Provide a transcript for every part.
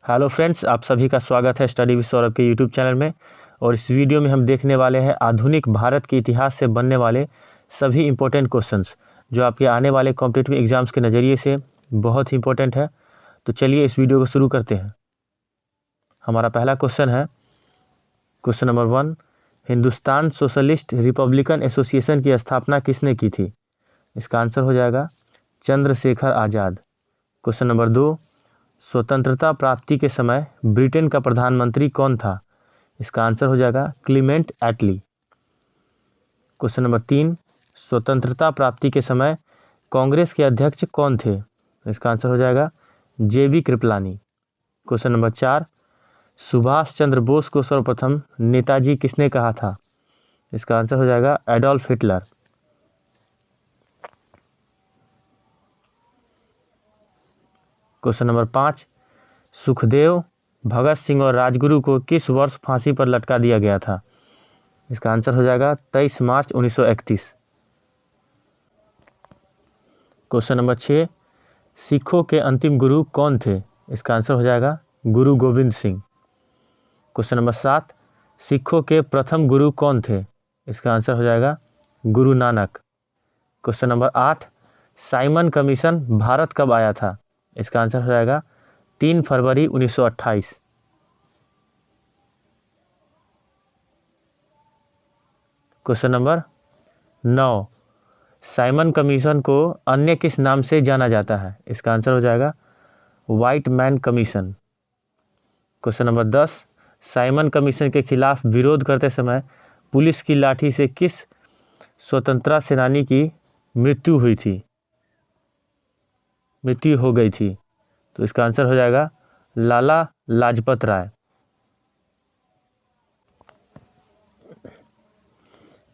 Hello friends, आप सभी का स्वागत है स्टडी विद सौरभ के यूट्यूब चैनल में। और इस वीडियो में हम देखने वाले हैं आधुनिक भारत के इतिहास से बनने वाले सभी इंपॉर्टेंट क्वेश्चंस जो आपके आने वाले कॉम्पिटिटिव एग्जाम्स के नज़रिए से बहुत ही इंपॉर्टेंट है। तो चलिए इस वीडियो को शुरू करते हैं। हमारा पहला क्वेश्चन है question number 1, Hindustan socialist Republican association की स्थापना किसने की थी? इसका आंसर हो जाएगा चंद्रशेखर आज़ाद। क्वेश्चन नंबर 2, स्वतंत्रता प्राप्ति के समय ब्रिटेन का प्रधानमंत्री कौन था? इसका आंसर हो जाएगा क्लीमेंट एटली। क्वेश्चन नंबर 3, स्वतंत्रता प्राप्ति के समय कांग्रेस के अध्यक्ष कौन थे? इसका आंसर हो जाएगा जेबी कृपलानी। क्वेश्चन नंबर 4, सुभाष चंद्र बोस को सर्वप्रथम नेताजी किसने कहा था? इसका आंसर हो जाएगा Adolf Hitler. Question number 5, Sukhdev, Bhagat Singh और राजगुरु को किस वर्ष फांसी पर लटका दिया गया था? इसका आंसर हो जाएगा 23 मार्च 1931। क्वेश्चन नंबर 6, सिखों के अंतिम गुरु कौन थे? इसका आंसर हो जाएगा गुरु गोविंद सिंह। क्वेश्चन नंबर 7, सिखों के प्रथम गुरु कौन थे? इसका आंसर हो जाएगा Guru Nanak. Question number 8, Simon commission Bharat कब आया था? इसका आंसर हो जाएगा 3 फरवरी 1928। क्वेश्चन नंबर 9, साइमन कमीशन को अन्य किस नाम से जाना जाता है? इसका आंसर हो जाएगा white man commission. Question number 10, Simon commission के खिलाफ विरोध करते समय पुलिस की लाठी से किस स्वतंत्रता सेनानी की मृत्यु हो गई थी? तो इसका आंसर हो जाएगा Lala Lajpat Rai.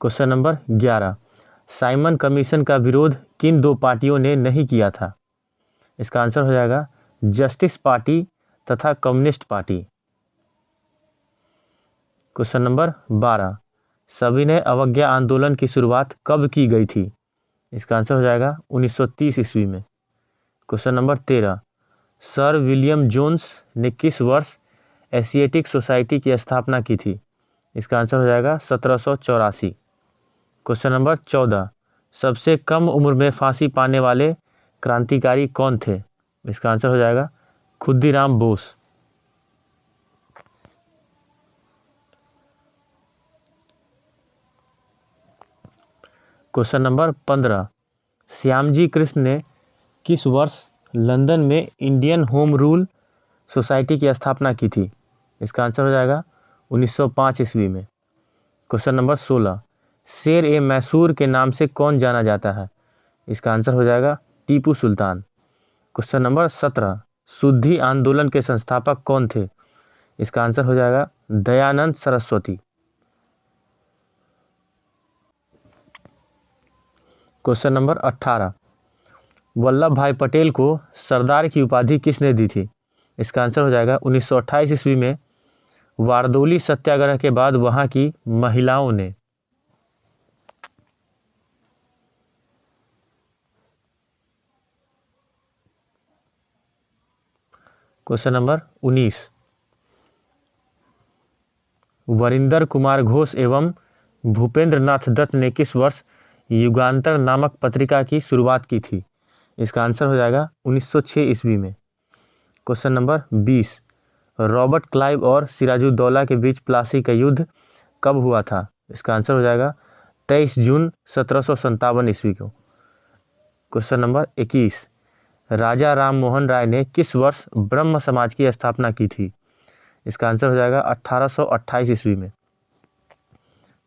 Question number 11, Simon commission का विरोध किन दो पार्टियों ने नहीं किया था? इसका आंसर हो जाएगा जस्टिस पार्टी तथा कम्युनिस्ट पार्टी। क्वेश्चन नंबर 12, सविनय अवज्ञा आंदोलन की शुरुआत कब की गई थी? इसका आंसर हो जाएगा 1930 ईस्वी में। Question number 13, sir William Jones ने किस वर्ष एशियाटिक सोसाइटी की स्थापना की थी? इसका आंसर हो जाएगा 1784। क्वेश्चन नंबर 14, सबसे कम उम्र में फांसी पाने वाले क्रांतिकारी कौन थे? इसका आंसर हो जाएगा खुद्दीराम बोस। क्वेश्चन नंबर 15, श्यामजी कृष्ण ने किस वर्ष लंदन में इंडियन होम रूल सोसाइटी की स्थापना की थी? इसका आंसर हो जाएगा 1905 ईस्वी में। क्वेश्चन नंबर 16, शेर ए मैसूर के नाम से कौन जाना जाता है? इसका आंसर हो जाएगा टीपू सुल्तान। क्वेश्चन नंबर 17, शुद्धि आंदोलन के संस्थापक कौन थे? इसका आंसर हो जाएगा दयानंद सरस्वती। क्वेश्चन नंबर 18, वल्लभ भाई पटेल को सरदार की उपाधि किसने दी थी? इसका आंसर हो जाएगा 1928 ईस्वी में वारदौली सत्याग्रह के बाद वहां की महिलाओं ने। क्वेश्चन नंबर 19, वरिंदर कुमार घोष एवं भूपेंद्र नाथ दत्त ने किस वर्ष युगांतर नामक पत्रिका की शुरुआत की थी? इसका आंसर हो जाएगा 1906 ईस्वी में। क्वेश्चन नंबर 20, रॉबर्ट क्लाइव और सिराजुद्दौला के बीच प्लासी का युद्ध कब हुआ था? इसका आंसर हो जाएगा 23 जून 1757 ईस्वी को। क्वेश्चन नंबर 21, राजा राम मोहन राय ने किस वर्ष ब्रह्म समाज की स्थापना की थी? इसका आंसर हो जाएगा 1828 ईस्वी में।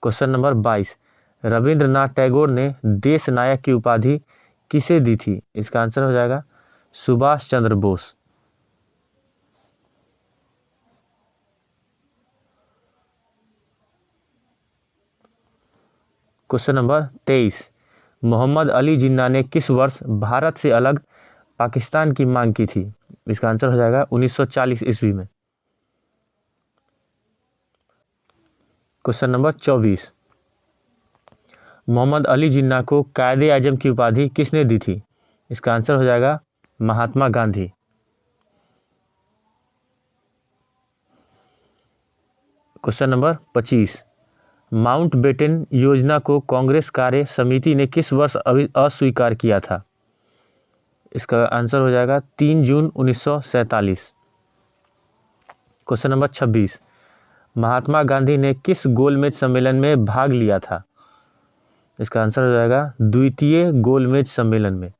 क्वेश्चन नंबर 22, रविंद्रनाथ टैगोर ने देश नायक की उपाधि किसे दी थी? इसका आंसर हो जाएगा सुभाष चंद्र बोस। क्वेश्चन नंबर 23, मोहम्मद अली जिन्ना ने किस वर्ष भारत से अलग पाकिस्तान की मांग की थी? इसका आंसर हो जाएगा 1940 ईस्वी में। क्वेश्चन नंबर 24, मोहम्मद अली जिन्ना को कायदे आजम की उपाधि किसने दी थी? इसका आंसर हो जाएगा Mahatma Gandhi. Question number 25, Mountbatten योजना को कांग्रेस कार्य समिति ने किस वर्ष अस्वीकार किया था? इसका आंसर हो जाएगा 3 जून 1947। क्वेश्चन नंबर 26, महात्मा गांधी ने किस गोलमेज सम्मेलन में भाग लिया था? इसका आंसर हो जाएगा द्वितीय गोलमेज सम्मेलन में।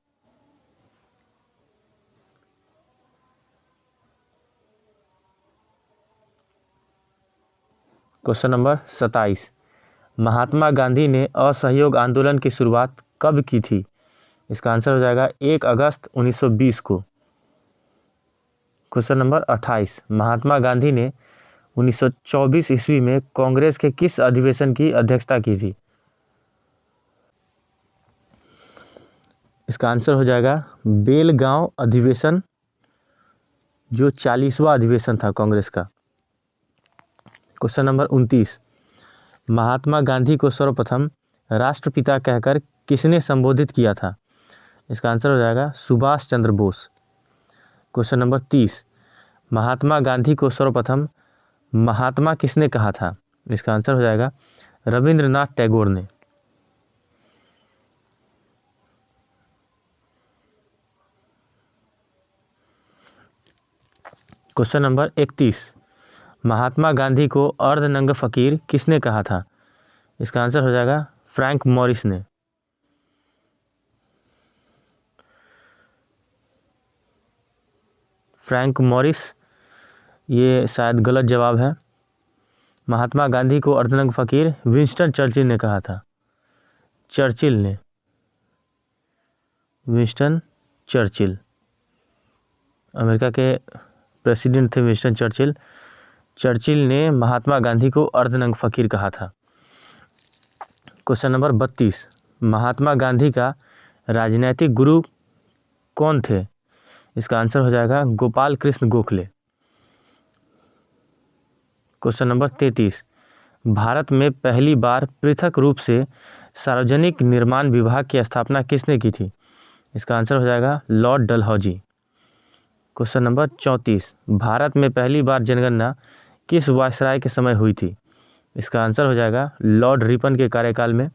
क्वेश्चन नंबर 27, महात्मा गांधी ने असहयोग आंदोलन की शुरुआत कब की थी? इसका आंसर हो जाएगा 1 अगस्त 1920 को। क्वेश्चन नंबर 28, महात्मा गांधी ने 1924 ईस्वी में कांग्रेस के किस अधिवेशन की अध्यक्षता की थी? इसका आंसर हो जाएगा बेलगांव अधिवेशन, जो 40वां अधिवेशन था कांग्रेस का। क्वेश्चन नंबर 29, महात्मा गांधी को सर्वप्रथम राष्ट्रपिता कहकर किसने संबोधित किया था? इसका आंसर हो जाएगा सुभाष चंद्र बोस। क्वेश्चन नंबर 30, महात्मा गांधी को सर्वप्रथम महात्मा किसने कहा था? इसका आंसर हो जाएगा रविंद्रनाथ टैगोर ने। क्वेश्चन नंबर 31, महात्मा गांधी को अर्धनंग फकीर किसने कहा था? इसका आंसर हो जाएगा फ्रैंक मॉरिस ने। फ्रैंक मॉरिस, ये शायद गलत जवाब है। महात्मा गांधी को अर्धनंग फकीर विंस्टन चर्चिल ने कहा था। चर्चिल ने, विंस्टन चर्चिल, अमेरिका के प्रेसिडेंट थे विंस्टन चर्चिल। चर्चिल ने महात्मा गांधी को अर्धनंग फकीर कहा था। क्वेश्चन नंबर 32, महात्मा गांधी का राजनैतिक गुरु कौन थे? इसका आंसर हो जाएगा गोपाल कृष्ण गोखले। क्वेश्चन नंबर 33, भारत में पहली बार पृथक रूप से सार्वजनिक निर्माण विभाग की स्थापना किसने की थी? इसका आंसर हो जाएगा Lord Dalhousie. Question number 34, Bharat में पहली बार जनगणना किस वायसराय के समय हुई थी? इसका आंसर हो जाएगा लॉर्ड रिपन के कार्यकाल में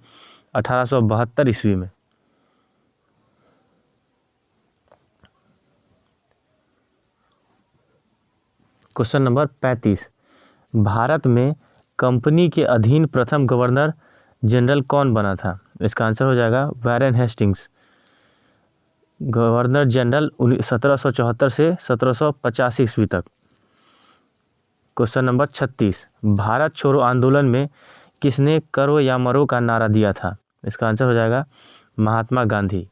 1872 ईस्वी में। क्वेश्चन नंबर 35, भारत में कंपनी के अधीन प्रथम गवर्नर जनरल कौन बना था? इसका आंसर हो जाएगा वैरेन हेस्टिंग्स। गवर्नर जनरल 1774 से 1785 ईस्वी तक। क्वेश्चन नंबर 36, भारत छोड़ो आंदोलन में किसने करो या मरो का नारा दिया था? इसका आंसर हो जाएगा महात्मा गांधी।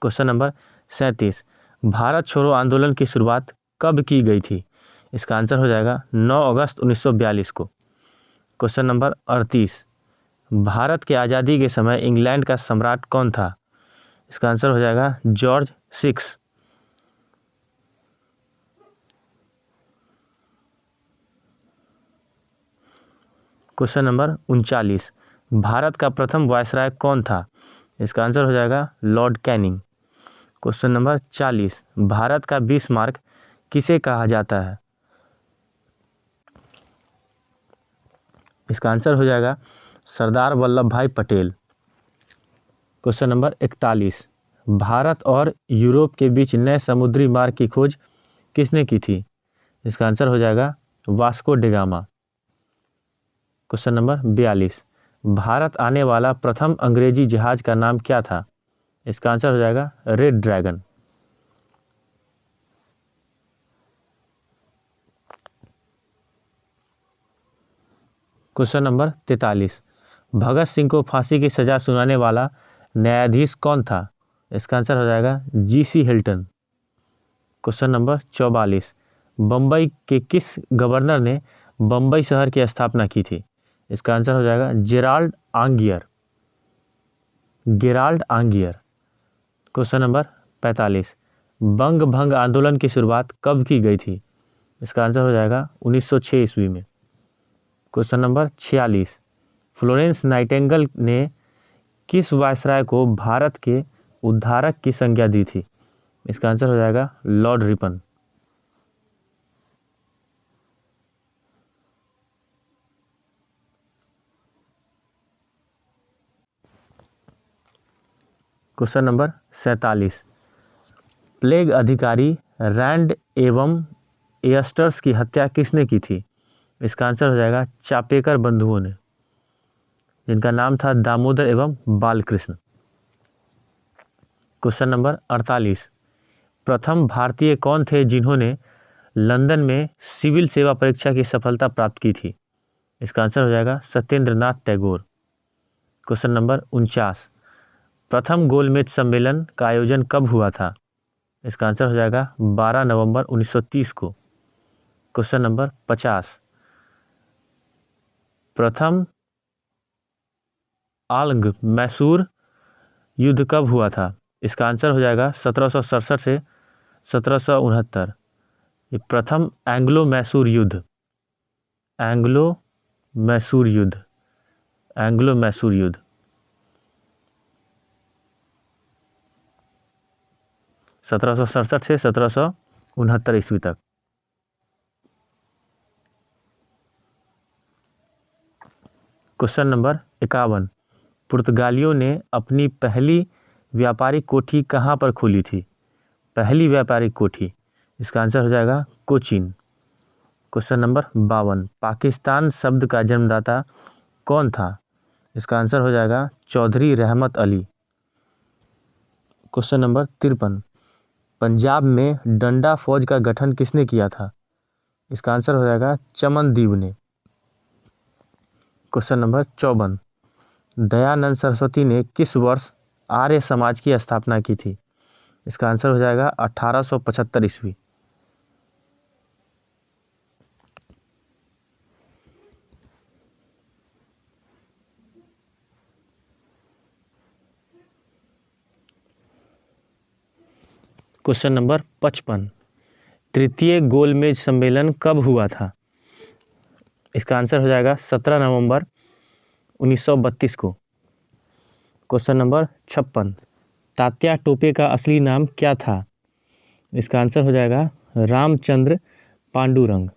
क्वेश्चन नंबर 37, भारत छोड़ो आंदोलन की शुरुआत कब की गई थी? इसका आंसर हो जाएगा 9 अगस्त 1942 को। क्वेश्चन नंबर 38, भारत के आज़ादी के समय इंग्लैंड का सम्राट कौन था? इसका आंसर हो जाएगा जॉर्ज 6। क्वेश्चन नंबर 39, भारत का प्रथम वायसराय कौन था? इसका आंसर हो जाएगा Lord Canning. Question number 40, Bharat का बिस्मार्क किसे कहा जाता है? इसका आंसर हो जाएगा सरदार वल्लभ भाई पटेल। क्वेश्चन नंबर 41, भारत और यूरोप के बीच नए समुद्री मार्ग की खोज किसने की थी? इसका आंसर हो जाएगा Vasco da Gama. Question number 42, Bharat आने वाला प्रथम अंग्रेजी जहाज का नाम क्या था? इसका आंसर हो जाएगा red dragon. Question number 43, Bhagat Singh को फांसी की सजा सुनाने वाला न्यायाधीश कौन था? इसका आंसर हो जाएगा GC Hilton. Question number 44, Bombay के किस गवर्नर ने बम्बई शहर की स्थापना की थी? इसका आंसर हो जाएगा जेराल्ड आंगियर। गेराल्ड आंगियर। क्वेश्चन नंबर 45, बंग भंग आंदोलन की शुरुआत कब की गई थी? इसका आंसर हो जाएगा 1906 ईस्वी में। क्वेश्चन नंबर 46, फ्लोरेंस नाइटिंगेल ने किस वायसराय को भारत के उद्धारक की संज्ञा दी थी? इसका आंसर हो जाएगा Lord Ripon. Question number 47, plague अधिकारी रैंड एवं एस्टर्स की हत्या किसने की थी? इसका आंसर हो जाएगा चापेकर बंधुओं ने, जिनका नाम था दामोदर एवं बालकृष्ण। क्वेश्चन नंबर 48, प्रथम भारतीय कौन थे जिन्होंने लंदन में सिविल सेवा परीक्षा की सफलता प्राप्त की थी? इसका आंसर हो जाएगा सत्येंद्र नाथ टैगोर। क्वेश्चन नंबर 49, प्रथम गोलमेज सम्मेलन का आयोजन कब हुआ था? इसका आंसर हो जाएगा 12 नवंबर 1930 को। क्वेश्चन नंबर 50, प्रथम आंग्ल मैसूर युद्ध कब हुआ था? इसका आंसर हो जाएगा 1767 से 1769। ये प्रथम एंग्लो मैसूर युद्ध, एंग्लो मैसूर युद्ध, एंग्लो मैसूर युद्ध 1767 से 1769 ईस्वी तक। क्वेश्चन नंबर 51, पुर्तगालियों ने अपनी पहली व्यापारिक कोठी कहाँ पर खोली थी? पहली व्यापारिक कोठी, इसका आंसर हो जाएगा कोचीन। क्वेश्चन नंबर 52, पाकिस्तान शब्द का जन्मदाता कौन था? इसका आंसर हो जाएगा चौधरी रहमत अली। क्वेश्चन नंबर 53, पंजाब में डंडा फौज का गठन किसने किया था? इसका आंसर हो जाएगा चमनदीव ने। क्वेश्चन नंबर 54, दयानंद सरस्वती ने किस वर्ष आर्य समाज की स्थापना की थी? इसका आंसर हो जाएगा 1875 ईस्वी। क्वेश्चन नंबर 55, तृतीय गोलमेज सम्मेलन कब हुआ था? इसका आंसर हो जाएगा 17 नवंबर 1932 को। क्वेश्चन नंबर 56, तात्या टोपे का असली नाम क्या था? इसका आंसर हो जाएगा रामचंद्र पांडुरंग।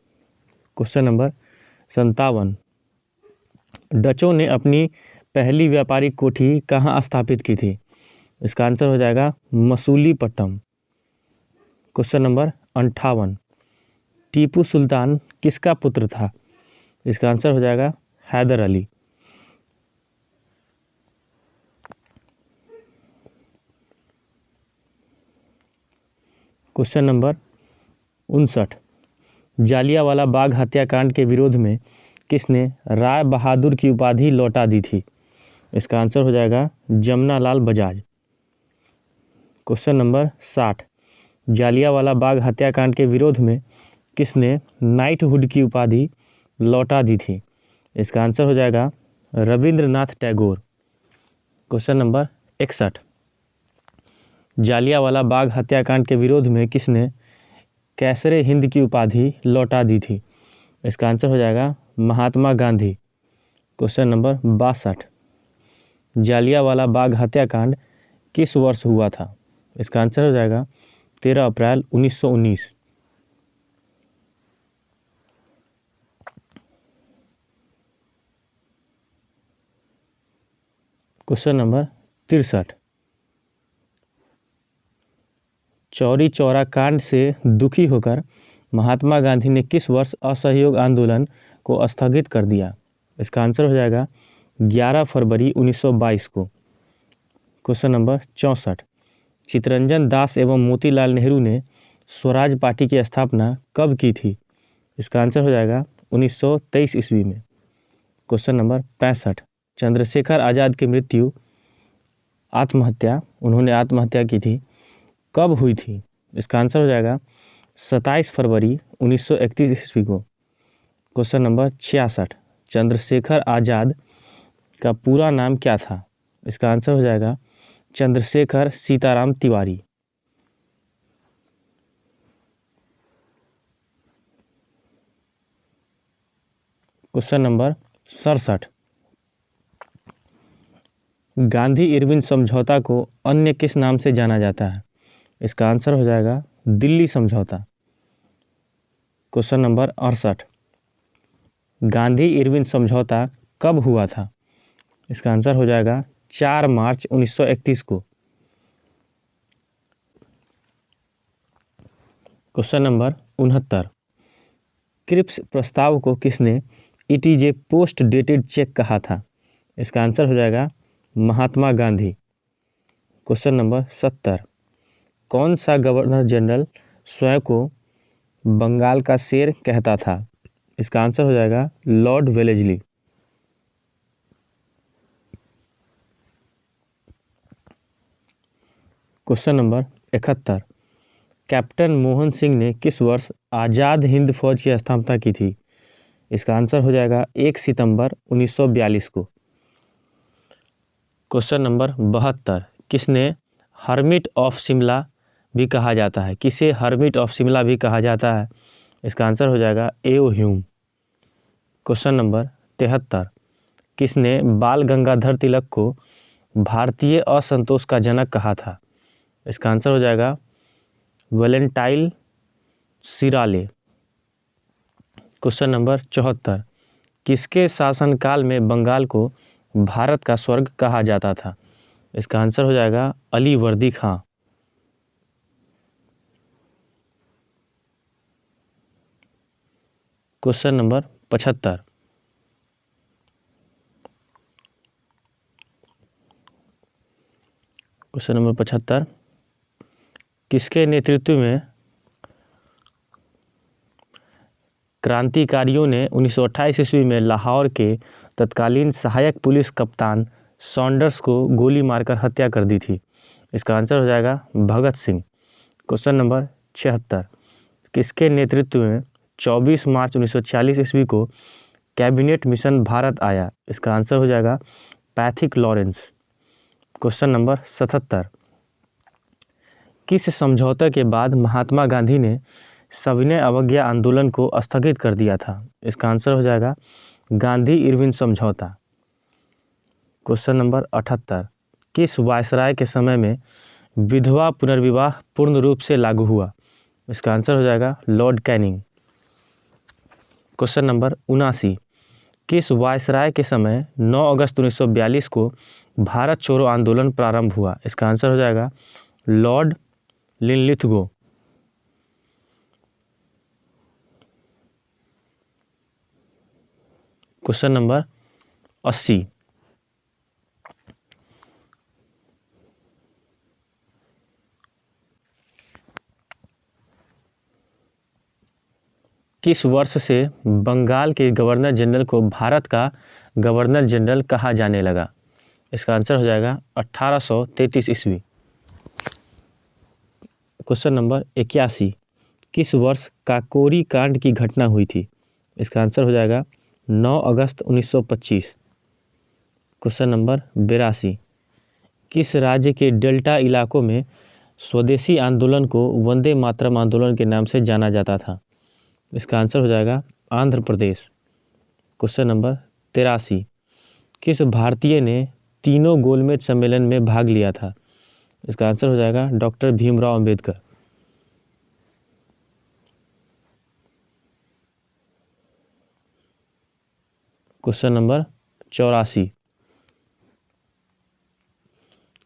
क्वेश्चन नंबर 57, डचों ने अपनी पहली व्यापारिक कोठी कहाँ स्थापित की थी? इसका आंसर हो जाएगा मसूलीपट्टनम। क्वेश्चन नंबर 58, टीपू सुल्तान किसका पुत्र था? इसका आंसर हो जाएगा हैदर अली। क्वेश्चन नंबर 59, जालियांवाला बाग हत्याकांड के विरोध में किसने राय बहादुर की उपाधि लौटा दी थी? इसका आंसर हो जाएगा जमनालाल बजाज। क्वेश्चन नंबर 60, जालियांवाला बाग हत्याकांड के विरोध में किसने नाइटहुड की उपाधि लौटा दी थी? इसका आंसर हो जाएगा रविंद्रनाथ टैगोर। क्वेश्चन नंबर 61, जालियांवाला बाग हत्याकांड के विरोध में किसने कैसरे हिंद की उपाधि लौटा दी थी? इसका आंसर हो जाएगा महात्मा गांधी। क्वेश्चन नंबर 62, जालियांवाला बाग हत्याकांड किस वर्ष हुआ था? इसका आंसर हो जाएगा 13 अप्रैल 1919। क्वेश्चन नंबर 63, चौरी चौरा कांड से दुखी होकर महात्मा गांधी ने किस वर्ष असहयोग आंदोलन को स्थगित कर दिया? इसका आंसर हो जाएगा 11 फरवरी 1922 को। क्वेश्चन नंबर 64, चित्तरंजन दास एवं मोतीलाल नेहरू ने स्वराज पार्टी की स्थापना कब की थी? इसका आंसर हो जाएगा 1923 ईस्वी में। क्वेश्चन नंबर 65, चंद्रशेखर आज़ाद की मृत्यु आत्महत्या उन्होंने आत्महत्या की थी कब हुई थी? इसका आंसर हो जाएगा 27 फरवरी 1931 ईस्वी को। क्वेश्चन नंबर 66, चंद्रशेखर आज़ाद का पूरा नाम क्या था? इसका आंसर हो जाएगा Chandrashekhar Sitaram Tiwari. Question number 67, Gandhi Irwin समझौता को अन्य किस नाम से जाना जाता है? इसका आंसर हो जाएगा दिल्ली समझौता। क्वेश्चन नंबर 68, गांधी इरविन समझौता कब हुआ था? इसका आंसर हो जाएगा 4 मार्च 1931 को। क्वेश्चन नंबर 69, क्रिप्स प्रस्ताव को किसने it is a post dated cheque कहा था? इसका आंसर हो जाएगा महात्मा गांधी। क्वेश्चन नंबर 70, कौन सा गवर्नर जनरल स्वयं को बंगाल का शेर कहता था? इसका आंसर हो जाएगा Lord Wellesley. Question number 71, captain Mohan Singh ने किस वर्ष आज़ाद हिंद फौज की स्थापना की थी? इसका आंसर हो जाएगा 1 सितंबर 1942 को। क्वेश्चन नंबर 72, किसने हर्मिट ऑफ शिमला भी कहा जाता है? किसे हर्मिट ऑफ शिमला भी कहा जाता है? इसका आंसर हो जाएगा एओ ह्यूम। क्वेश्चन नंबर 73, किसने बाल गंगाधर तिलक को भारतीय असंतोष का जनक कहा था? इसका आंसर हो जाएगा वैलेंटाइन सिराले। क्वेश्चन नंबर 74, किसके शासनकाल में बंगाल को भारत का स्वर्ग कहा जाता था? इसका आंसर हो जाएगा अली वर्दी खां। क्वेश्चन नंबर 75, क्वेश्चन नंबर 75, किसके नेतृत्व में क्रांतिकारियों ने 1928 ईस्वी में लाहौर के तत्कालीन सहायक पुलिस कप्तान सॉन्डर्स को गोली मारकर हत्या कर दी थी? इसका आंसर हो जाएगा भगत सिंह। क्वेश्चन नंबर 76, किसके नेतृत्व में 24 मार्च 1946 ईस्वी को कैबिनेट मिशन भारत आया? इसका आंसर हो जाएगा पैथिक लॉरेंस। क्वेश्चन नंबर 77, किस समझौते के बाद महात्मा गांधी ने सविनय अवज्ञा आंदोलन को स्थगित कर दिया था? इसका आंसर हो जाएगा गांधी इरविन समझौता। क्वेश्चन नंबर 78, किस वायसराय के समय में विधवा पुनर्विवाह पूर्ण रूप से लागू हुआ? इसका आंसर हो जाएगा लॉर्ड कैनिंग। क्वेश्चन नंबर 79, किस वायसराय के समय 9 अगस्त 1942 को भारत छोड़ो आंदोलन प्रारंभ हुआ? इसका आंसर हो जाएगा लॉर्ड लिनलिथगो। क्वेश्चन नंबर 80, किस वर्ष से बंगाल के गवर्नर जनरल को भारत का गवर्नर जनरल कहा जाने लगा? इसका आंसर हो जाएगा 1833 ईस्वी। क्वेश्चन नंबर 81, किस वर्ष काकोरी कांड की घटना हुई थी? इसका आंसर हो जाएगा 9 अगस्त 1925। क्वेश्चन नंबर 82, किस राज्य के डेल्टा इलाकों में स्वदेशी आंदोलन को वंदे मातरम आंदोलन के नाम से जाना जाता था? इसका आंसर हो जाएगा आंध्र प्रदेश। क्वेश्चन नंबर 83, किस भारतीय ने तीनों गोलमेज सम्मेलन में भाग लिया था? इसका आंसर हो जाएगा doctor Bhimrao Ambedkar. Question number 84,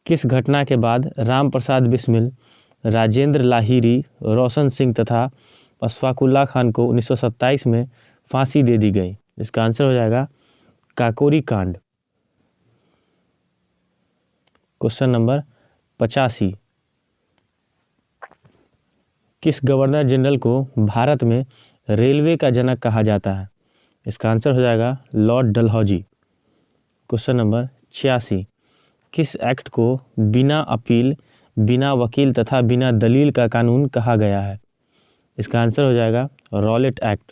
किस घटना के बाद राम प्रसाद बिस्मिल, राजेंद्र लाहिरी, रोशन सिंह तथा अशफाकुल्ला खान को 1927 में फांसी दे दी गई? इसका आंसर हो जाएगा काकोरी कांड। क्वेश्चन नंबर 85, किस गवर्नर जनरल को भारत में रेलवे का जनक कहा जाता है? इसका आंसर हो जाएगा लॉर्ड डलहौजी। क्वेश्चन नंबर 86, किस एक्ट को बिना अपील, बिना वकील तथा बिना दलील का कानून कहा गया है? इसका आंसर हो जाएगा रॉलेट एक्ट।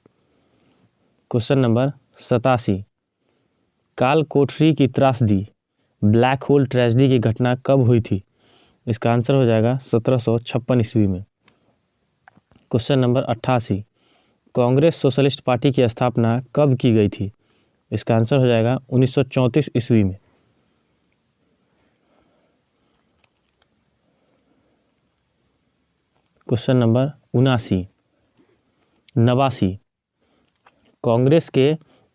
क्वेश्चन नंबर 87, काल कोठरी की त्रासदी, ब्लैक होल ट्रेजेडी की घटना कब हुई थी? इसका आंसर हो जाएगा 1756 ईस्वी में। Question number 88, Congress socialist party की स्थापना कब की गई थी? इसका आंसर हो जाएगा 1934 ईस्वी में। क्वेश्चन नंबर 89, कांग्रेस के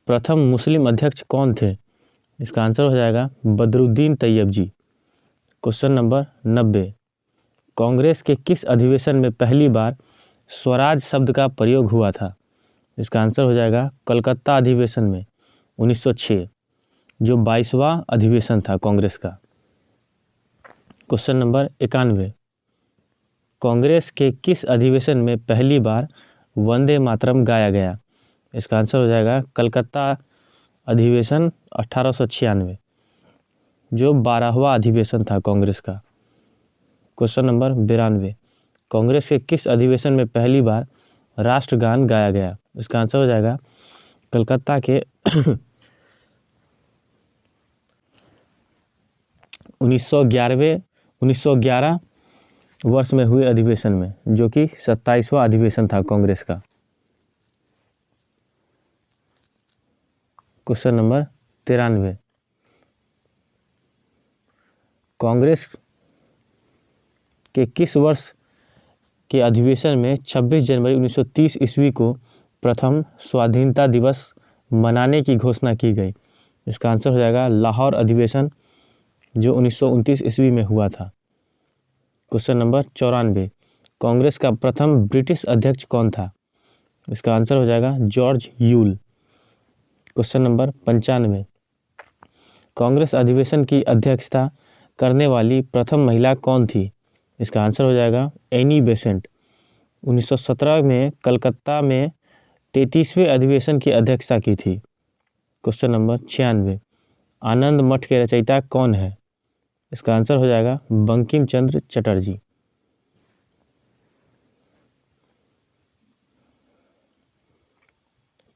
प्रथम मुस्लिम अध्यक्ष कौन थे? इसका आंसर हो जाएगा बदरुद्दीन तैयब जी। क्वेश्चन नंबर 90, कांग्रेस के किस अधिवेशन में पहली बार स्वराज शब्द का प्रयोग हुआ था? इसका आंसर हो जाएगा कलकत्ता अधिवेशन में 1906, जो 22वां अधिवेशन था कांग्रेस का। क्वेश्चन नंबर 91, कांग्रेस के किस अधिवेशन में पहली बार वंदे मातरम गाया गया? इसका आंसर हो जाएगा कलकत्ता अधिवेशन 1896, जो 12वां अधिवेशन था कांग्रेस का। क्वेश्चन नंबर 92, कांग्रेस के किस अधिवेशन में पहली बार राष्ट्रगान गाया गया? इसका आंसर हो जाएगा कलकत्ता के 1911 वर्ष में हुए अधिवेशन में, जो कि 27वां अधिवेशन था कांग्रेस का। क्वेश्चन नंबर 93, कांग्रेस के किस वर्ष के अधिवेशन में 26 जनवरी 1930 ईस्वी को प्रथम स्वाधीनता दिवस मनाने की घोषणा की गई? इसका आंसर हो जाएगा लाहौर अधिवेशन, जो 1929 ईस्वी में हुआ था। क्वेश्चन नंबर 94, कांग्रेस का प्रथम ब्रिटिश अध्यक्ष कौन था? इसका आंसर हो जाएगा George Yule. Question number 95, Congress अधिवेशन की अध्यक्षता करने वाली प्रथम महिला कौन थी? इसका आंसर हो जाएगा एनी बेसेंट। 1917 में कलकत्ता में 33वें अधिवेशन की अध्यक्षता की थी। क्वेश्चन नंबर 96, आनंद मठ के रचयिता कौन है? इसका आंसर हो जाएगा बंकिम चंद्र चटर्जी।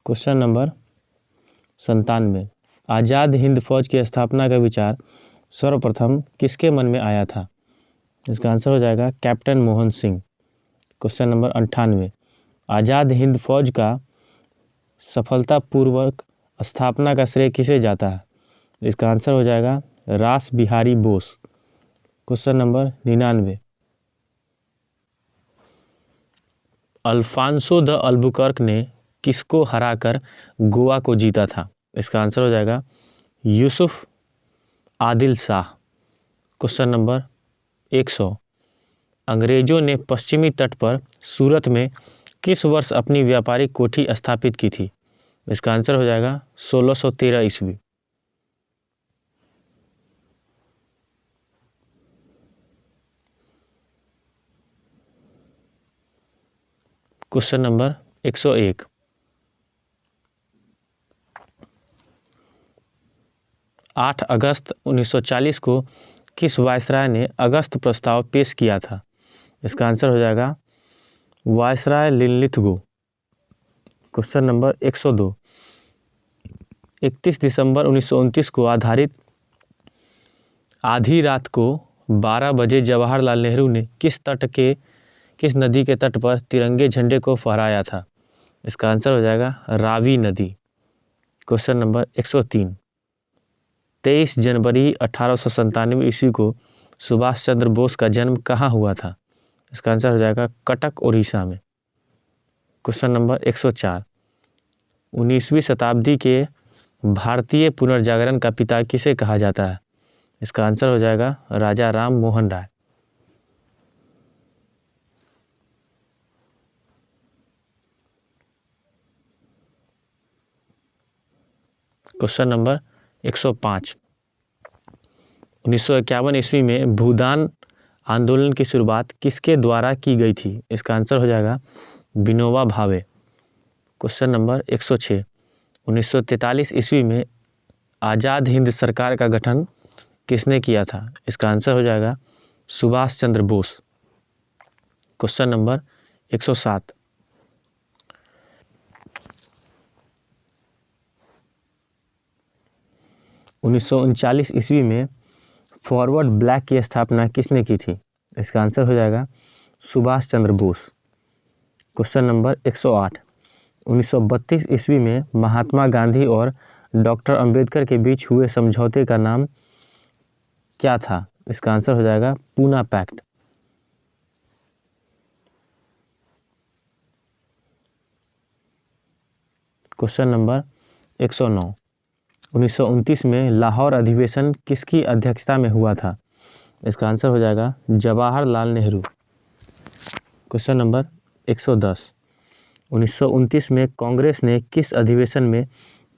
क्वेश्चन नंबर 97, आज़ाद हिंद फौज की स्थापना का विचार सर्वप्रथम किसके मन में आया था? इसका आंसर हो जाएगा captain Mohan Singh. Question number 98, Azad Hind फौज का सफलतापूर्वक स्थापना का श्रेय किसे जाता है? इसका आंसर हो जाएगा रास Bihari Bose. Question number 99, Alfonso de Albuquerque ने किसको हराकर गोवा को जीता था? इसका आंसर हो जाएगा यूसुफ आदिल शाह। क्वेश्चन नंबर 100, अंग्रेजों ने पश्चिमी तट पर सूरत में किस वर्ष अपनी व्यापारिक कोठी स्थापित की थी? इसका आंसर हो जाएगा 1613 ईस्वी। क्वेश्चन नंबर 101, 8 अगस्त 1940 को किस वायसराय ने अगस्त प्रस्ताव पेश किया था? इसका आंसर हो जाएगा वायसराय लिनलिथगो। क्वेश्चन नंबर 102, 31 दिसंबर 1929 को आधारित आधी रात को 12 बजे जवाहरलाल नेहरू ने किस नदी के तट पर तिरंगे झंडे को फहराया था? इसका आंसर हो जाएगा रावी नदी। क्वेश्चन नंबर 103, 23 जनवरी 1897 ईस्वी को सुभाष चंद्र बोस का जन्म कहाँ हुआ था? इसका आंसर हो जाएगा कटक उड़ीसा में। क्वेश्चन नंबर 104, 19वीं शताब्दी के भारतीय पुनर्जागरण का पिता किसे कहा जाता है? इसका आंसर हो जाएगा राजा राम मोहन राय। क्वेश्चन नंबर 105, 1951 ईस्वी में भूदान आंदोलन की शुरुआत किसके द्वारा की गई थी? इसका आंसर हो जाएगा विनोबा भावे। क्वेश्चन नंबर 106, 1943 ईस्वी में आज़ाद हिंद सरकार का गठन किसने किया था? इसका आंसर हो जाएगा सुभाष चंद्र बोस। क्वेश्चन नंबर 107, 1939 ईस्वी में फॉरवर्ड ब्लैक की स्थापना किसने की थी? इसका आंसर हो जाएगा सुभाष चंद्र बोस। क्वेश्चन नंबर 108, 1932 ईस्वी में महात्मा गांधी और डॉक्टर अंबेडकर के बीच हुए समझौते का नाम क्या था? इसका आंसर हो जाएगा पूना पैक्ट। क्वेश्चन नंबर 109, 1929 में लाहौर अधिवेशन किसकी अध्यक्षता में हुआ था? इसका आंसर हो जाएगा जवाहरलाल नेहरू। Question number 110। 1929 में कांग्रेस ने किस अधिवेशन में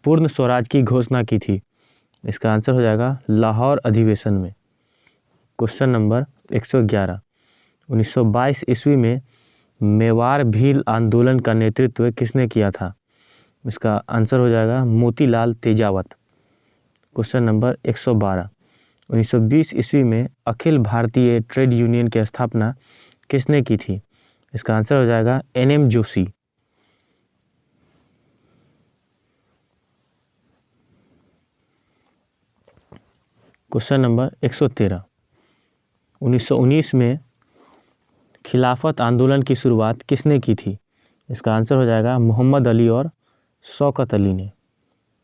पूर्ण स्वराज की घोषणा की थी? इसका आंसर हो जाएगा लाहौर अधिवेशन में। Question number 111। 1922 ईस्वी में मेवाड़ भील आंदोलन का नेतृत्व किसने किया था? इसका आंसर हो जाएगा मोतीलाल तेजावत। Question number 112। 1920 ईस्वी में अखिल भारतीय ट्रेड यूनियन की स्थापना किसने की थी? इसका आंसर हो जाएगा NM जोशी। Question number 113। 1919 में खिलाफत आंदोलन की शुरुआत किसने की थी? इसका आंसर हो जाएगा मोहम्मद अली और शौकत अली ने।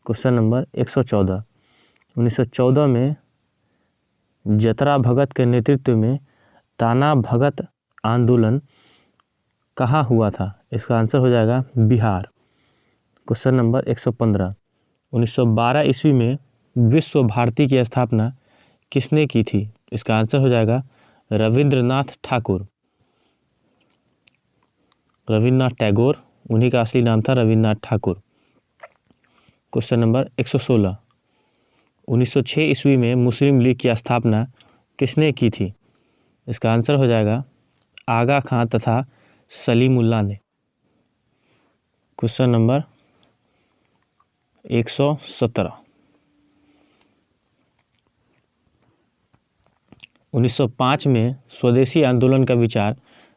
Question number 114। 1914 में जतरा भगत के नेतृत्व में ताना भगत आंदोलन कहाँ हुआ था? इसका आंसर हो जाएगा बिहार। Question number 115। 1912 ईस्वी में विश्व भारती की स्थापना किसने की थी? इसका आंसर हो जाएगा रविंद्रनाथ ठाकुर। रविन्द्रनाथ टैगोर, उन्हीं का असली नाम था रविन्द्रनाथ ठाकुर। Question number 116। 1906 ईस्वी में मुस्लिम लीग की स्थापना किसने की थी? इसका आंसर हो जाएगा आगा खां तथा सलीमुल्लाह ने। Question number 117। 1905 में स्वदेशी आंदोलन का विचार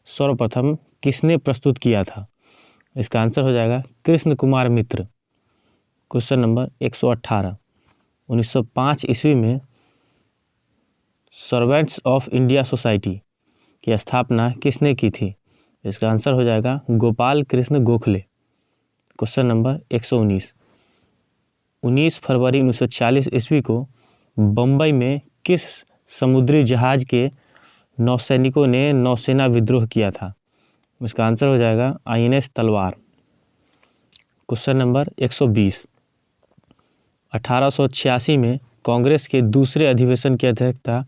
सर्वप्रथम किसने प्रस्तुत किया था? इसका आंसर हो जाएगा कृष्ण कुमार मित्र। Question number 118। 1905 ईस्वी में सर्वेंट्स ऑफ इंडिया सोसाइटी की स्थापना किसने की थी? इसका आंसर हो जाएगा गोपाल कृष्ण गोखले। Question number 119। 19 फरवरी 1940 ईस्वी को बम्बई में किस समुद्री जहाज के नौसैनिकों ने नौसेना विद्रोह किया था? इसका आंसर हो जाएगा INS तलवार। Question number 120। 1886 में कांग्रेस के दूसरे अधिवेशन की अध्यक्षता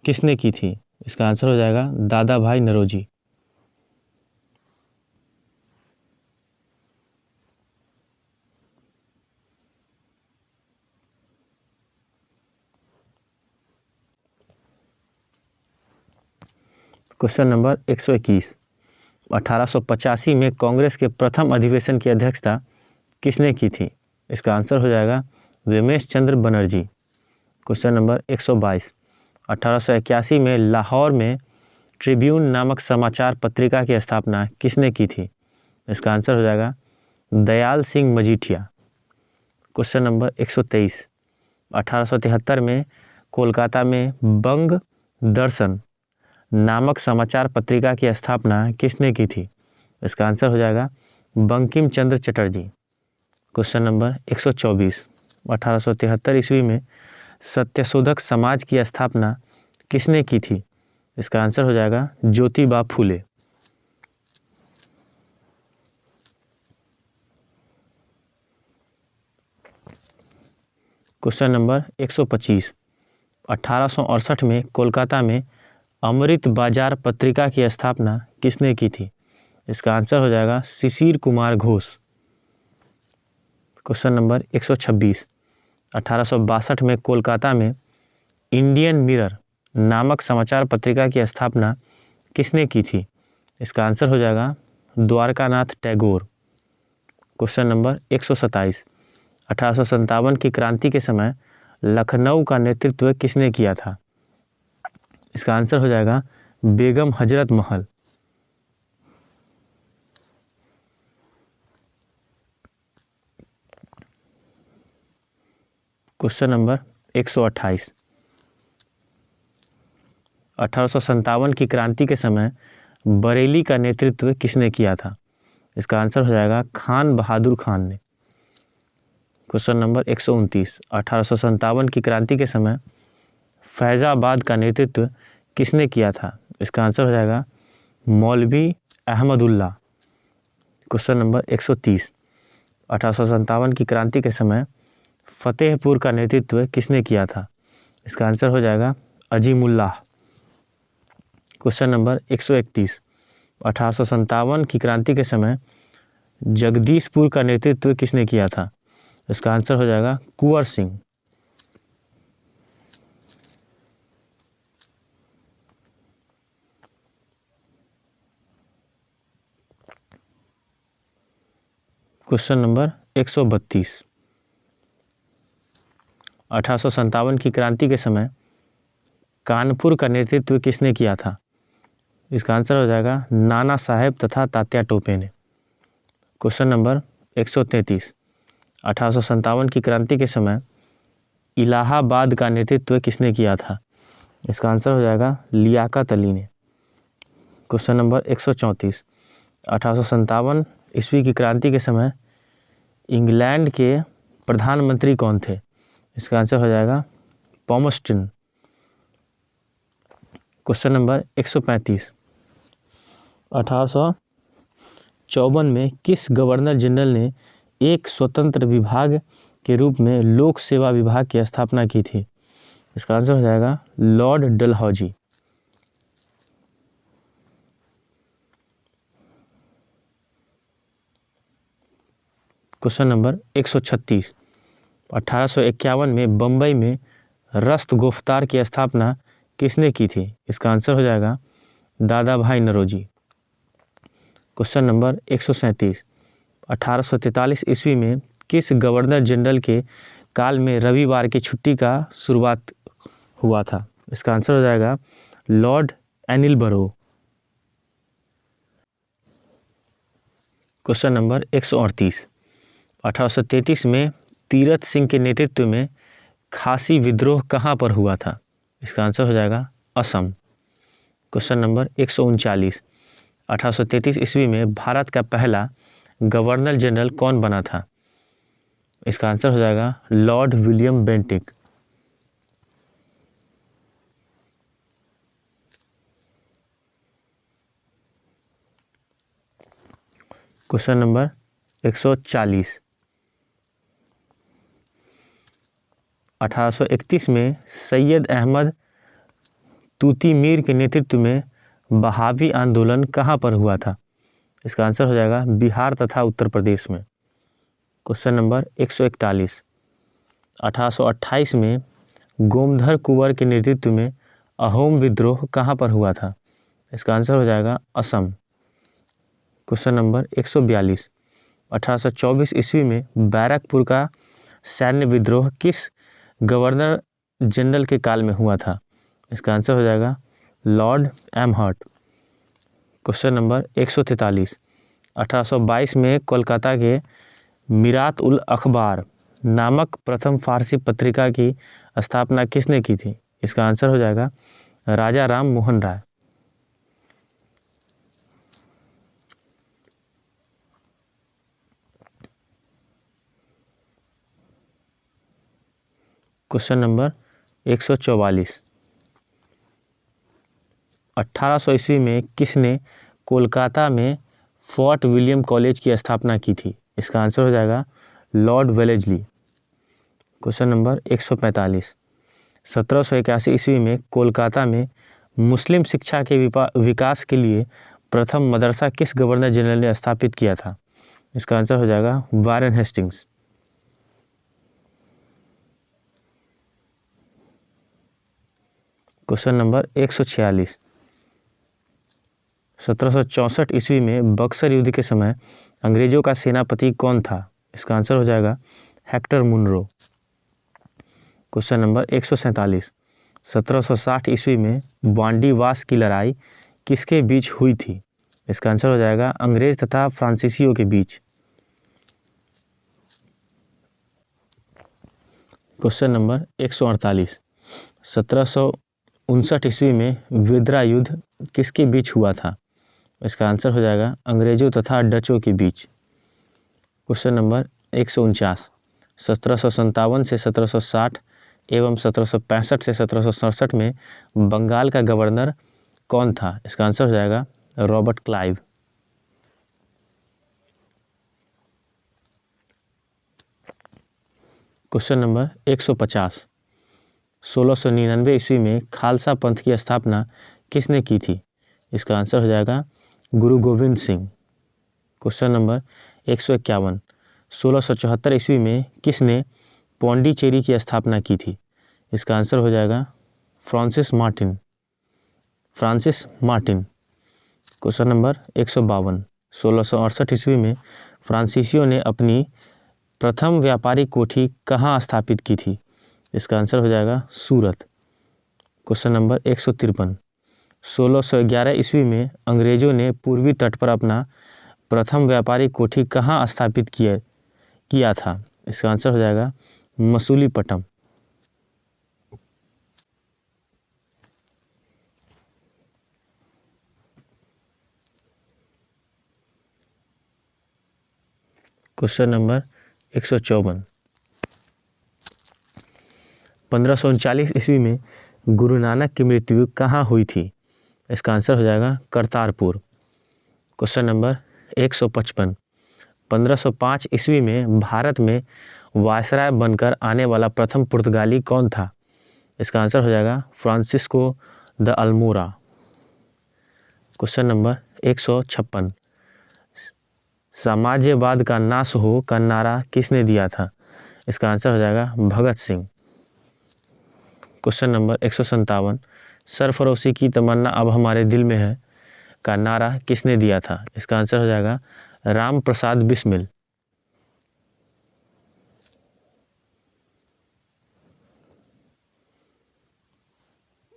किसने की थी? इसका आंसर हो जाएगा Dadabhai Naoroji. Question number 121। 1885 में कांग्रेस के प्रथम अधिवेशन की अध्यक्षता किसने की थी? इसका आंसर हो जाएगा रमेश चंद्र बनर्जी। Question number 122। 1881 में लाहौर में ट्रिब्यून नामक समाचार पत्रिका की स्थापना किसने की थी? इसका आंसर हो जाएगा दयाल सिंह मजीठिया। Question number 123। 1873 में कोलकाता में बंग दर्शन नामक समाचार पत्रिका की स्थापना किसने की थी? इसका आंसर हो जाएगा बंकिम चंद्र चटर्जी। Question number 124। 1873 ईस्वी में सत्यशोधक समाज की स्थापना किसने की थी? इसका आंसर हो जाएगा ज्योतिबा फूले। Question number 125। 1868 में कोलकाता में अमृत बाजार पत्रिका की स्थापना किसने की थी? इसका आंसर हो जाएगा शिशिर कुमार घोष। Question number 126। 1862 में कोलकाता में इंडियन मिरर नामक समाचार पत्रिका की स्थापना किसने की थी? इसका आंसर हो जाएगा द्वारकानाथ टैगोर। Question number 127। 1857 की क्रांति के समय लखनऊ का नेतृत्व किसने किया था? इसका आंसर हो जाएगा बेगम हजरत महल। Question number 128। 1857 की क्रांति के समय बरेली का नेतृत्व किसने किया था? इसका आंसर हो जाएगा खान बहादुर खान ने। Question number 129। 1857 की क्रांति के समय फैज़ाबाद का नेतृत्व किसने किया था? इसका आंसर हो जाएगा मौलवी अहमदुल्ला। Question number 130। 1857 की क्रांति के समय फतेहपुर का नेतृत्व किसने किया था? इसका आंसर हो जाएगा अजीमुल्लाह। Question number 131। 1857 की क्रांति के समय जगदीशपुर का नेतृत्व किसने किया था? इसका आंसर हो जाएगा कुंवर सिंह। Question number 132। 1857 की क्रांति के समय कानपुर का नेतृत्व किसने किया था? इसका आंसर हो जाएगा नाना साहेब तथा तात्या टोपे ने। Question number 133। 1857 की क्रांति के समय इलाहाबाद का नेतृत्व किसने किया था? इसका आंसर हो जाएगा लियाकत अली ने। Question number 134। 1857 ईस्वी की क्रांति के समय इंग्लैंड के प्रधानमंत्री कौन थे? इसका आंसर हो जाएगा पॉमस्टिन। Question number 135। 1854 में किस गवर्नर जनरल ने एक स्वतंत्र विभाग के रूप में लोक सेवा विभाग की स्थापना की थी? इसका आंसर हो जाएगा लॉर्ड डलहौजी। Question number 136। 1851 में बम्बई में रस्त गोफ्तार की स्थापना किसने की थी? इसका आंसर हो जाएगा Dadabhai Naoroji. Question number 137। 1843 ईस्वी में किस गवर्नर जनरल के काल में रविवार की छुट्टी का शुरुआत हुआ था? इसका आंसर हो जाएगा लॉर्ड एनिलबरो। Question number 138। 1833 में तीरथ सिंह के नेतृत्व में खासी विद्रोह कहाँ पर हुआ था? इसका आंसर हो जाएगा असम। Question number 139। 1833 ईस्वी में भारत का पहला गवर्नर जनरल कौन बना था? इसका आंसर हो जाएगा Lord William Bentinck. Question number 140। 1831 में सैयद अहमद तूती मीर के नेतृत्व में बहावी आंदोलन कहाँ पर हुआ था? इसका आंसर हो जाएगा बिहार तथा उत्तर प्रदेश में। Question number 141। 1828 में गोमधर कुंवर के नेतृत्व में अहोम विद्रोह कहाँ पर हुआ था? इसका आंसर हो जाएगा असम। Question number 142। 1824 ईस्वी में बैरकपुर का सैन्य विद्रोह किस गवर्नर जनरल के काल में हुआ था? इसका आंसर हो जाएगा लॉर्ड एमहर्ट। Question number 143। 1822 में कोलकाता के मिरात उल अखबार नामक प्रथम फारसी पत्रिका की स्थापना किसने की थी? इसका आंसर हो जाएगा राजा राम मोहन राय। Question number 144। 1800 ईस्वी में किसने कोलकाता में फोर्ट विलियम कॉलेज की स्थापना की थी? इसका आंसर हो जाएगा लॉर्ड वेलेस्ली। Question number 145। 1781 ईस्वी में कोलकाता में मुस्लिम शिक्षा के विकास के लिए प्रथम मदरसा किस गवर्नर जनरल ने स्थापित किया था? इसका आंसर हो जाएगा वारेन हेस्टिंग्स। Question number 146। 1764 ईस्वी में बक्सर युद्ध के समय अंग्रेजों का सेनापति कौन था? इसका आंसर हो जाएगा हेक्टर मुनरो। Question number 147। 1760 ईस्वी में बांडीवास की लड़ाई किसके बीच हुई थी? इसका आंसर हो जाएगा अंग्रेज तथा फ्रांसीसियों के बीच। Question number 148। 1759 ईस्वी में विद्रा युद्ध किसके बीच हुआ था? इसका आंसर हो जाएगा अंग्रेजों तथा डचों के बीच। Question number 149। 1757 से 1760 एवं 1765 से 1767 में बंगाल का गवर्नर कौन था? इसका आंसर हो जाएगा रॉबर्ट क्लाइव। Question number 150। 1699 ईस्वी में खालसा पंथ की स्थापना किसने की थी? इसका आंसर हो जाएगा गुरु गोविंद सिंह। क्वेश्चन नंबर 151, 1674 ईस्वी में किसने पौंडीचेरी की स्थापना की थी? इसका आंसर हो जाएगा फ्रांसिस मार्टिन। क्वेश्चन नंबर 152, 1668 ईस्वी में फ्रांसीसियों ने अपनी प्रथम व्यापारिक कोठी कहाँ स्थापित की थी? इसका आंसर हो जाएगा सूरत। क्वेश्चन नंबर 153, 1611 ईस्वी में अंग्रेजों ने पूर्वी तट पर अपना प्रथम व्यापारिक कोठी कहाँ स्थापित किया था? इसका आंसर हो जाएगा मसूलीपट्टनम। क्वेश्चन नंबर 154, 1539 ईस्वी में गुरु नानक की मृत्यु कहाँ हुई थी? इसका आंसर हो जाएगा करतारपुर। क्वेश्चन नंबर 155, 1505 ईस्वी में भारत में वायसराय बनकर आने वाला प्रथम पुर्तगाली कौन था? इसका आंसर हो जाएगा Francisco de Almora. Question number 156, साम्राज्यवाद का नाश हो का नारा किसने दिया था? इसका आंसर हो जाएगा भगत सिंह। क्वेश्चन नंबर 157, सरफरोशी की तमन्ना अब हमारे दिल में है का नारा किसने दिया था? इसका आंसर हो जाएगा राम प्रसाद बिस्मिल।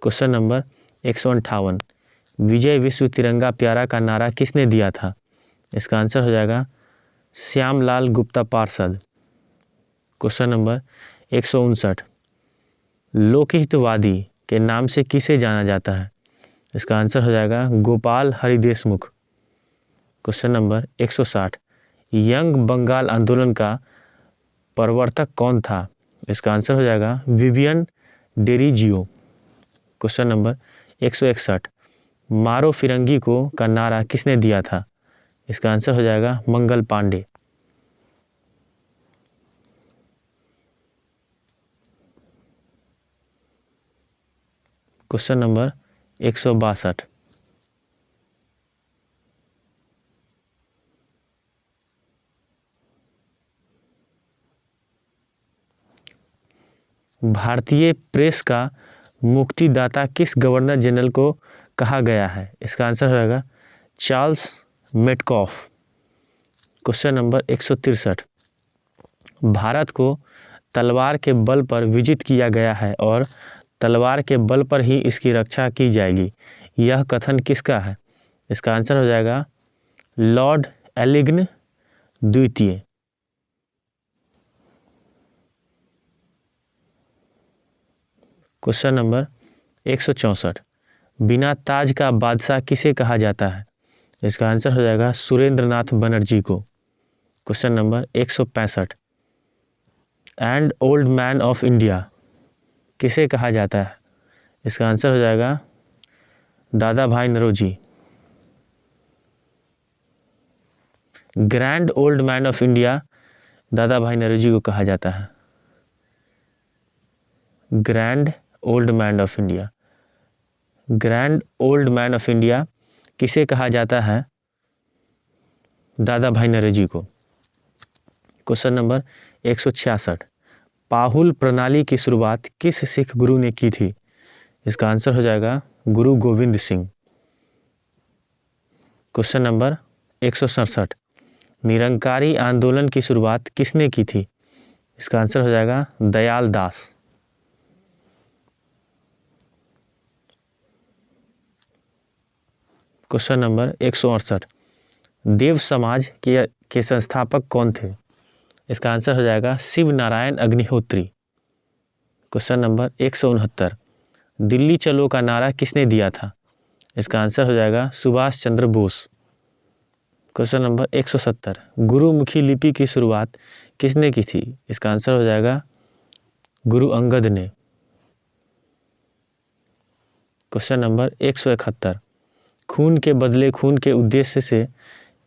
क्वेश्चन नंबर 158, विजय विश्व तिरंगा प्यारा का नारा किसने दिया था? इसका आंसर हो जाएगा श्यामलाल गुप्ता पार्षद। क्वेश्चन नंबर 159, लोकहितवादी के नाम से किसे जाना जाता है? इसका आंसर हो जाएगा Gopal Hari Deshmukh. Question number 160, young Bengal आंदोलन का प्रवर्तक कौन था? इसका आंसर हो जाएगा विवियन डेरिजियो। क्वेश्चन नंबर 161, मारो फिरंगी को का नारा किसने दिया था? इसका आंसर हो जाएगा मंगल पांडे। क्वेश्चन नंबर 162, भारतीय प्रेस का मुक्तिदाता किस गवर्नर जनरल को कहा गया है? इसका आंसर हो जाएगा Charles Metcalfe. Question number 163, Bharat को तलवार के बल पर विजित किया गया है और तलवार के बल पर ही इसकी रक्षा की जाएगी, यह कथन किसका है? इसका आंसर हो जाएगा लॉर्ड एलिग्न द्वितीय। क्वेश्चन नंबर 164, बिना ताज का बादशाह किसे कहा जाता है? इसका आंसर हो जाएगा सुरेंद्र नाथ बनर्जी को। Question number 165, and old man of India किसे कहा जाता है? इसका आंसर हो जाएगा Dadabhai Naoroji. Grand old man of India Dadabhai Naoroji को कहा जाता है। Grand old man of India, grand old man of India किसे कहा जाता है? दादा भाई नौरोजी को। क्वेश्चन नंबर 166, पाहुल प्रणाली की शुरुआत किस सिख गुरु ने की थी? इसका आंसर हो जाएगा गुरु गोविंद सिंह। क्वेश्चन नंबर 167, निरंकारी आंदोलन की शुरुआत किसने की थी? इसका आंसर हो जाएगा दयाल दास। क्वेश्चन नंबर 168, देव समाज के संस्थापक कौन थे? इसका आंसर हो जाएगा शिव नारायण अग्निहोत्री। क्वेश्चन नंबर 169, दिल्ली चलो का नारा किसने दिया था? इसका आंसर हो जाएगा सुभाष चंद्र बोस। क्वेश्चन नंबर 170, गुरुमुखी लिपि की शुरुआत किसने की थी? इसका आंसर हो जाएगा गुरु अंगद ने। क्वेश्चन नंबर 171, खून के बदले खून के उद्देश्य से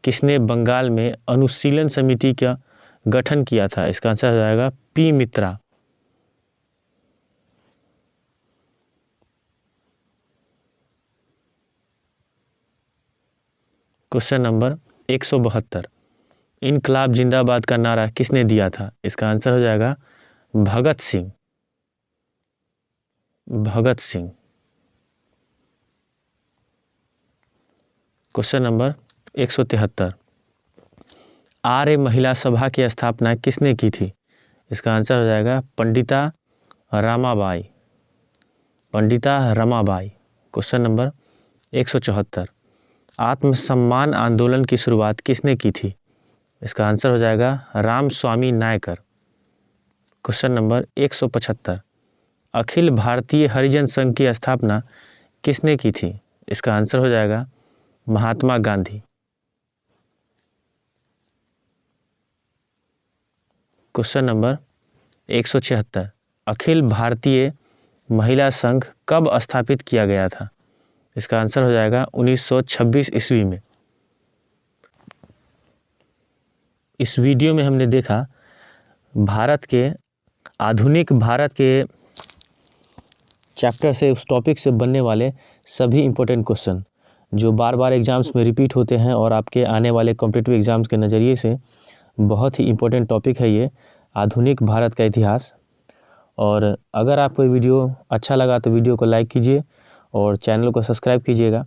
किसने बंगाल में अनुशीलन समिति का गठन किया था? इसका आंसर हो जाएगा पी मित्रा। क्वेश्चन नंबर 172, इनकलाब जिंदाबाद का नारा किसने दिया था? इसका आंसर हो जाएगा भगत सिंह। भगत सिंह। क्वेश्चन नंबर 173, आर्य महिला सभा की स्थापना किसने की थी? इसका आंसर हो जाएगा पंडिता रमाबाई। पंडिता रमाबाई। क्वेश्चन नंबर 174, आत्मसम्मान आंदोलन की शुरुआत किसने की थी? इसका आंसर हो जाएगा रामस्वामी नायकर। क्वेश्चन नंबर 175, अखिल भारतीय हरिजन संघ की स्थापना किसने की थी? इसका आंसर हो जाएगा महात्मा गांधी। क्वेश्चन नंबर 176, अखिल भारतीय महिला संघ कब स्थापित किया गया था? इसका आंसर हो जाएगा 1926 ईस्वी में। इस वीडियो में हमने देखा आधुनिक भारत के चैप्टर से, उस टॉपिक से बनने वाले सभी इम्पोर्टेंट क्वेश्चन जो बार बार एग्जाम्स में रिपीट होते हैं और आपके आने वाले कॉम्पिटिटिव एग्जाम्स के नज़रिए से बहुत ही इम्पोर्टेंट टॉपिक है ये आधुनिक भारत का इतिहास। और अगर आपको ये वीडियो अच्छा लगा तो वीडियो को लाइक कीजिए और चैनल को सब्सक्राइब कीजिएगा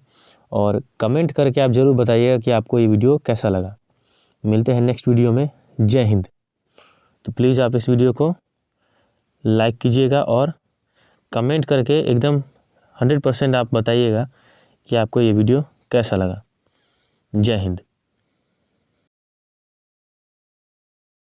और कमेंट करके आप ज़रूर बताइएगा कि आपको ये वीडियो कैसा लगा। मिलते हैं नेक्स्ट वीडियो में। जय हिंद। तो प्लीज़ आप इस वीडियो को लाइक कीजिएगा और कमेंट करके एकदम 100% आप बताइएगा कि आपको ये वीडियो कैसा लगा। जय हिंद।